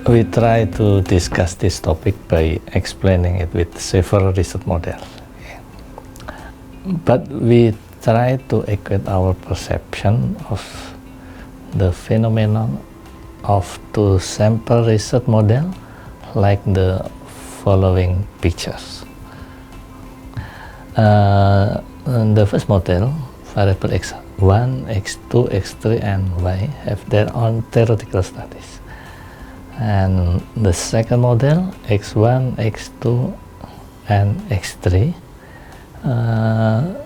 We try to discuss this topic by explaining it with several research models. But we try to equate our perception of the phenomenon of two sample research model like the following pictures. The first model, variable x1, x2, x3, and y have their own theoretical studies. And the second model, x1, x2, and x3,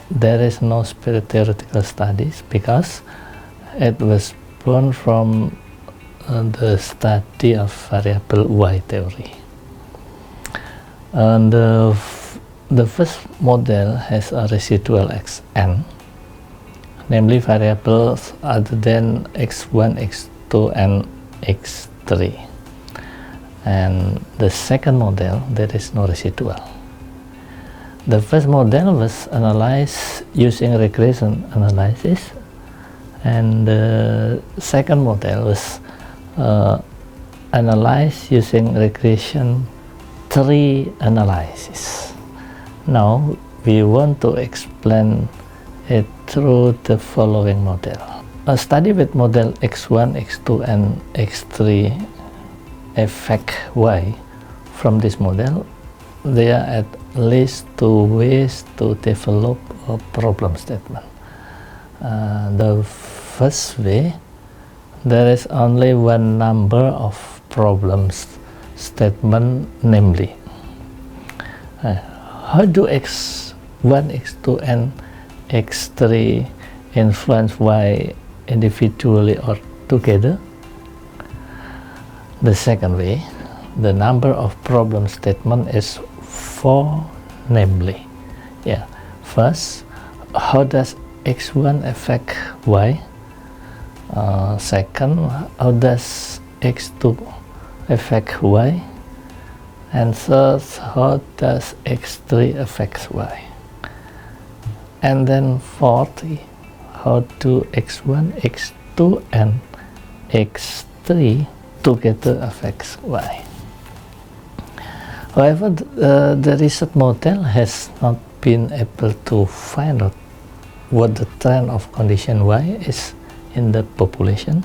there is no theoretical studies because it was born from the study of variable y theory. And the first model has a residual xn, namely variables other than x1, x2, and x3. And the second model, there is no residual. The first model was analyzed using regression analysis, and the second model was analyzed using regression tree analysis. Now we want to explain it through the following model. A study with model x1, x2, and x3 affect y. From this model, there are at least two ways to develop a problem statement. The first way, there is only one number of problems statement, namely how do x1, x2, and x3 influence y individually or together. The second way, the number of problem statement is 4, namely, first, how does x1 affect y? Second, how does x2 affect y? And third, how does x3 affect y? And then fourth, how do x1, x2, and x3 together affects y. However, the research model has not been able to find out what the trend of condition y is in the population,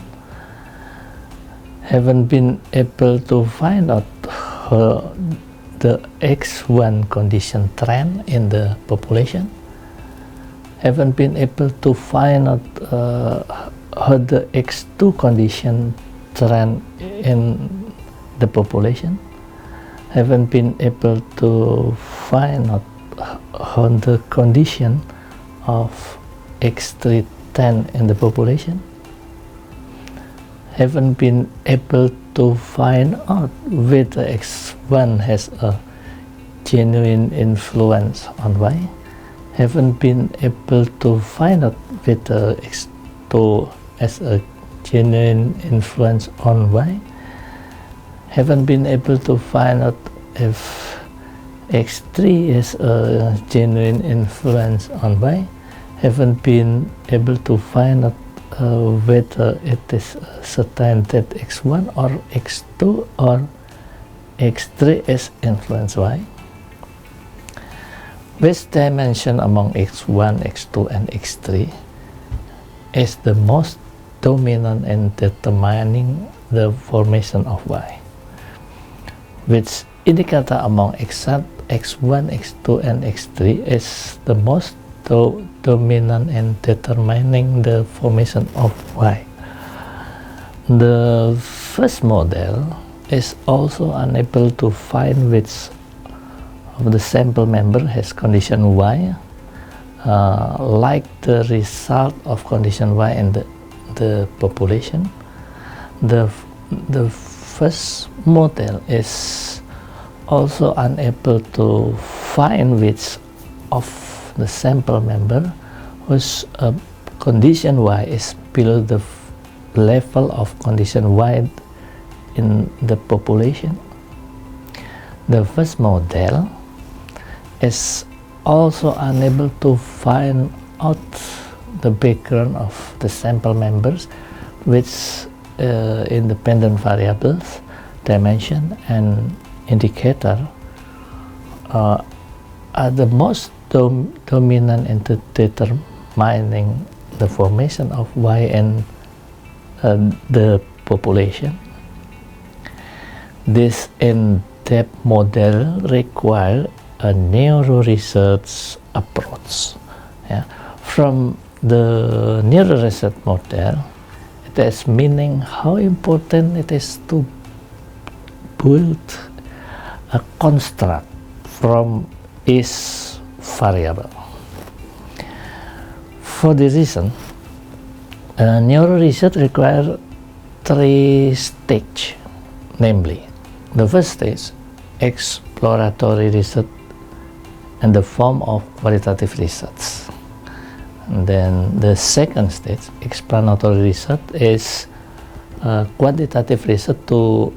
haven't been able to find out the x1 condition trend in the population, haven't been able to find out how the x2 condition trend in the population, haven't been able to find out how the condition of x3 trend in the population, haven't been able to find out whether x1 has a genuine influence on y, haven't been able to find out whether x2 has a genuine influence on y, haven't been able to find out if x3 is a genuine influence on y, haven't been able to find out whether it is certain that x1 or x2 or x3 is influenced y. Which dimension among x1, x2, and x3 is the most dominant in determining the formation of y? Which indicator among x1, x2, and x3 is the most dominant in determining the formation of y? The first model is also unable to find which of the sample member has condition y, like the result of condition y in the population. The first model is also unable to find which of the sample member whose condition y is below the level of condition y in the population. The first model is also unable to find out the background of the sample members, which independent variables dimension, and indicator are the most dominant in determining the formation of Y in the population. This in-depth model requires a neuroresearch approach. Yeah. From the neuroresearch model, it has meaning how important it is to build a construct from each variable. For this reason, neuroresearch requires 3 stages, namely, the first stage, exploratory research in the form of qualitative research. And then the second stage, explanatory research, is quantitative research to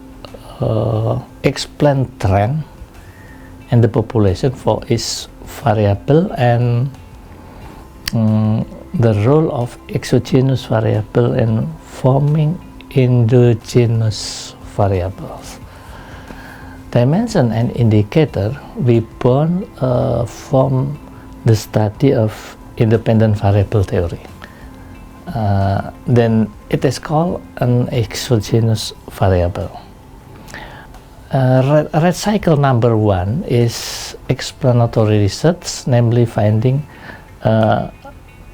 explain trend in the population for each variable and the role of exogenous variable in forming endogenous variables. Dimension and indicator we born from the study of independent variable theory. Then it is called an exogenous variable. Red cycle number 1 is explanatory research, namely finding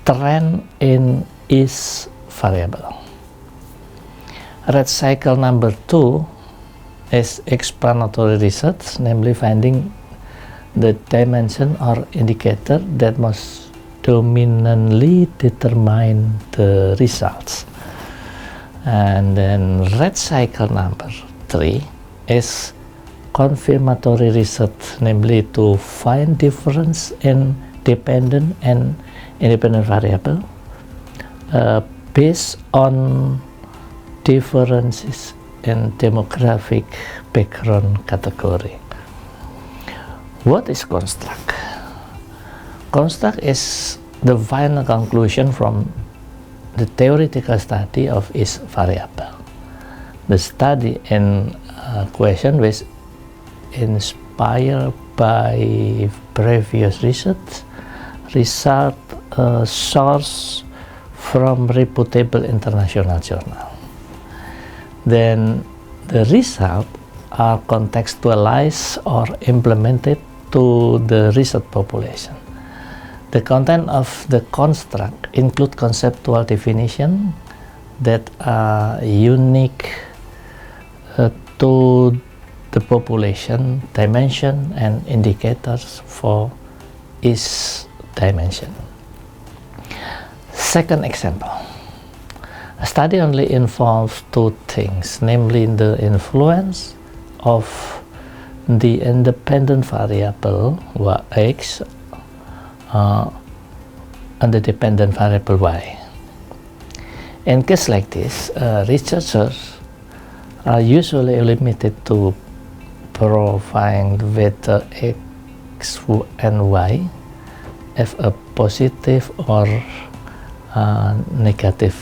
trend in each variable. Red cycle number 2 is explanatory research, namely finding the dimension or indicator that most dominantly determine the results. And then red cycle number 3 is confirmatory research, namely to find difference in dependent and independent variable based on differences in demographic background category. What is construct? Construct is the final conclusion from the theoretical study of each variable. The study in question was inspired by previous research, result source from reputable international journal. Then the results are contextualized or implemented to the research population. The content of the construct include conceptual definition that are unique to the population, dimension, and indicators for each dimension. Second example. A study only involves 2 things, namely the influence of the independent variable x and the dependent variable y. In case like this, researchers are usually limited to provide whether x and y have a positive or negative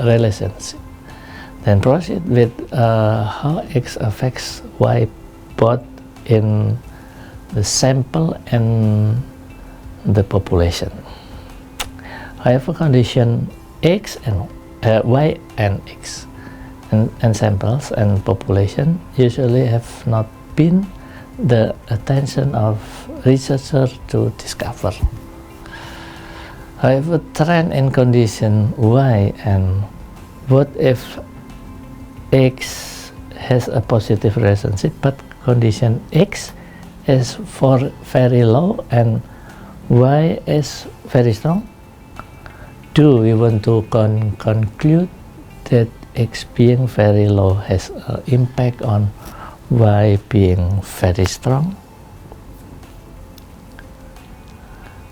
relationship. Then proceed with how x affects y both in the sample and the population. However, condition x and y and x and samples and population usually have not been the attention of researchers to discover. However, trend in condition y and what if x has a positive relationship but condition x is very low and y is very strong? Do we want to conclude that x being very low has an impact on y being very strong?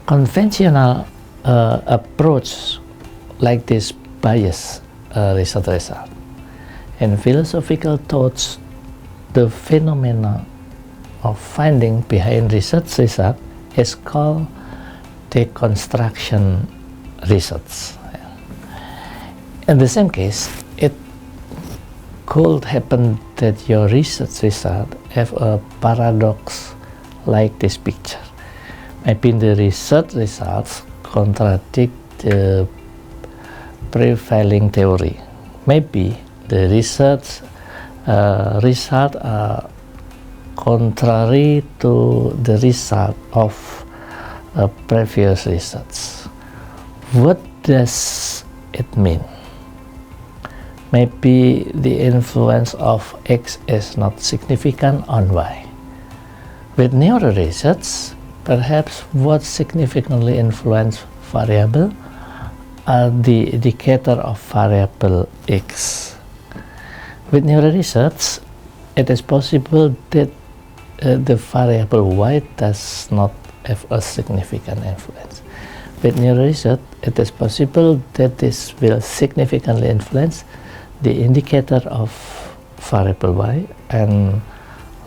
Conventional approach like this bias research result. In philosophical thoughts, the phenomena of finding behind research result is called deconstruction research. In the same case, it could happen that your research result have a paradox like this picture. Maybe the research results contradict the prevailing theory. Maybe the research result are contrary to the result of previous research. What does it mean? Maybe the influence of X is not significant on Y. With neuroresearch, perhaps what significantly influence variable are the indicator of variable X. With neuroresearch, it is possible that the variable Y does not have a significant influence. With neuroresearch, it is possible that this will significantly influence the indicator of variable Y, and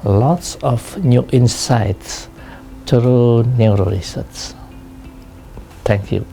lots of new insights through neuroresearch. Thank you.